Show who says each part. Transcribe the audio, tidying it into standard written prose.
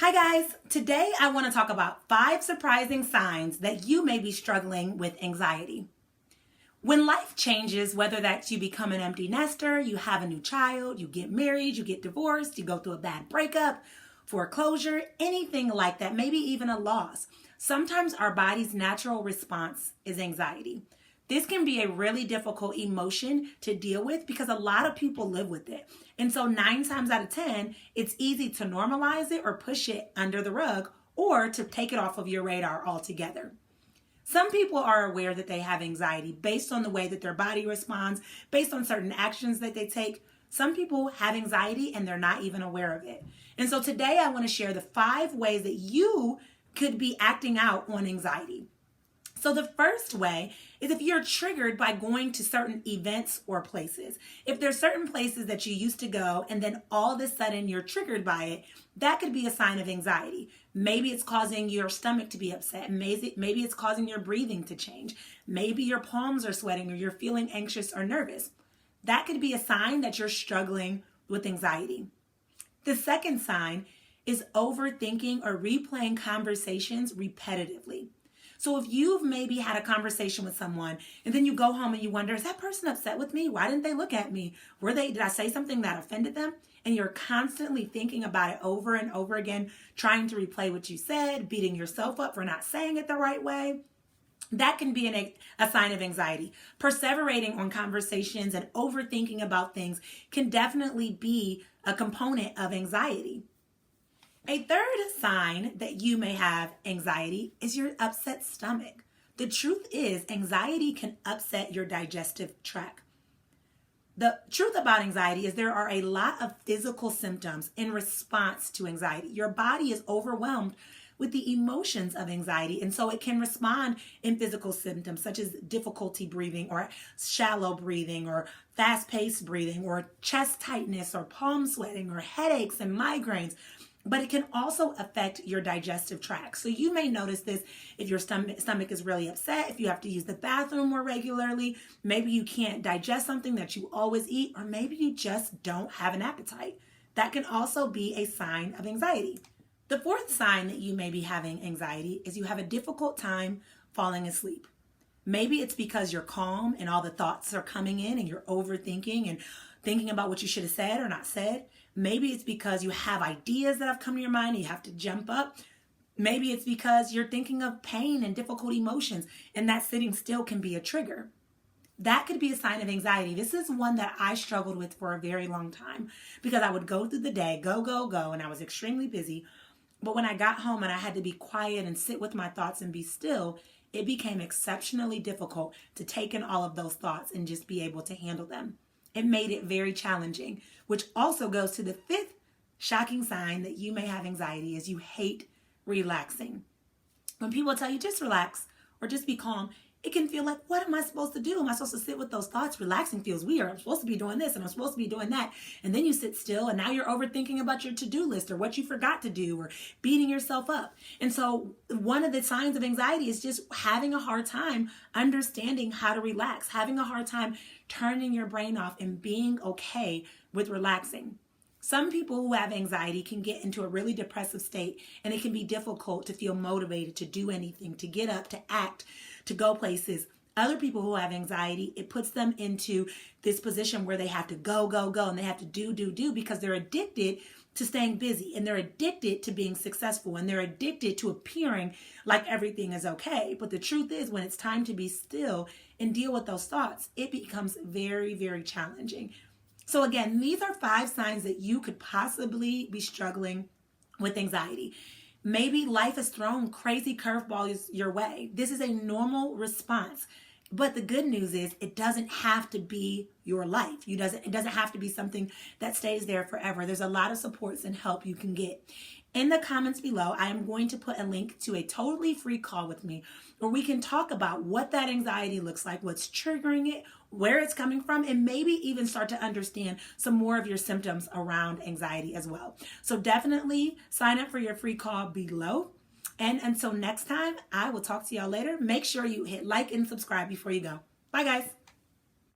Speaker 1: Hi guys, today I want to talk about 5 surprising signs that you may be struggling with anxiety. When life changes, whether that's you become an empty nester, you have a new child, you get married, you get divorced, you go through a bad breakup, foreclosure, anything like that, maybe even a loss, sometimes our body's natural response is anxiety. This can be a really difficult emotion to deal with because a lot of people live with it. And so 9 times out of 10, it's easy to normalize it or push it under the rug or to take it off of your radar altogether. Some people are aware that they have anxiety based on the way that their body responds, based on certain actions that they take. Some people have anxiety and they're not even aware of it. And so today I want to share the 5 ways that you could be acting out on anxiety. So the first way is if you're triggered by going to certain events or places. If there's certain places that you used to go and then all of a sudden you're triggered by it, that could be a sign of anxiety. Maybe it's causing your stomach to be upset. Maybe it's causing your breathing to change. Maybe your palms are sweating or you're feeling anxious or nervous. That could be a sign that you're struggling with anxiety. The second sign is overthinking or replaying conversations repetitively. So if you've maybe had a conversation with someone and then you go home and you wonder, is that person upset with me? Why didn't they look at me? Did I say something that offended them? And you're constantly thinking about it over and over again, trying to replay what you said, beating yourself up for not saying it the right way. That can be a sign of anxiety. Perseverating on conversations and overthinking about things can definitely be a component of anxiety. A third sign that you may have anxiety is your upset stomach. The truth is, anxiety can upset your digestive tract. The truth about anxiety is there are a lot of physical symptoms in response to anxiety. Your body is overwhelmed with the emotions of anxiety, and so it can respond in physical symptoms such as difficulty breathing or shallow breathing or fast-paced breathing or chest tightness or palm sweating or headaches and migraines. But it can also affect your digestive tract. So you may notice this if your stomach is really upset, if you have to use the bathroom more regularly, maybe you can't digest something that you always eat, or maybe you just don't have an appetite. That can also be a sign of anxiety. The fourth sign that you may be having anxiety is you have a difficult time falling asleep. Maybe it's because you're calm and all the thoughts are coming in and you're overthinking and thinking about what you should have said or not said. Maybe it's because you have ideas that have come to your mind and you have to jump up. Maybe it's because you're thinking of pain and difficult emotions, and that sitting still can be a trigger. That could be a sign of anxiety. This is one that I struggled with for a very long time because I would go through the day, go, and I was extremely busy. But when I got home and I had to be quiet and sit with my thoughts and be still, it became exceptionally difficult to take in all of those thoughts and just be able to handle them. It made it very challenging, which also goes to the 5th shocking sign that you may have anxiety is you hate relaxing. When people tell you just relax or just be calm, it can feel like, what am I supposed to do? Am I supposed to sit with those thoughts? Relaxing feels weird. I'm supposed to be doing this and I'm supposed to be doing that. And then you sit still and now you're overthinking about your to-do list or what you forgot to do or beating yourself up. And so one of the signs of anxiety is just having a hard time understanding how to relax, having a hard time turning your brain off and being okay with relaxing. Some people who have anxiety can get into a really depressive state, and it can be difficult to feel motivated to do anything, to get up, to act, to go places. Other people who have anxiety, it puts them into this position where they have to go, and they have to do because they're addicted to staying busy, and they're addicted to being successful, and they're addicted to appearing like everything is okay. But the truth is, when it's time to be still and deal with those thoughts, it becomes very, very challenging. So again, these are 5 signs that you could possibly be struggling with anxiety. Maybe life has thrown crazy curveballs your way. This is a normal response. But the good news is it doesn't have to be your life. It doesn't have to be something that stays there forever. There's a lot of supports and help you can get. In the comments below, I am going to put a link to a totally free call with me where we can talk about what that anxiety looks like, what's triggering it, where it's coming from, and maybe even start to understand some more of your symptoms around anxiety as well. So definitely sign up for your free call below. And until next time, I will talk to y'all later. Make sure you hit like and subscribe before you go. Bye, guys.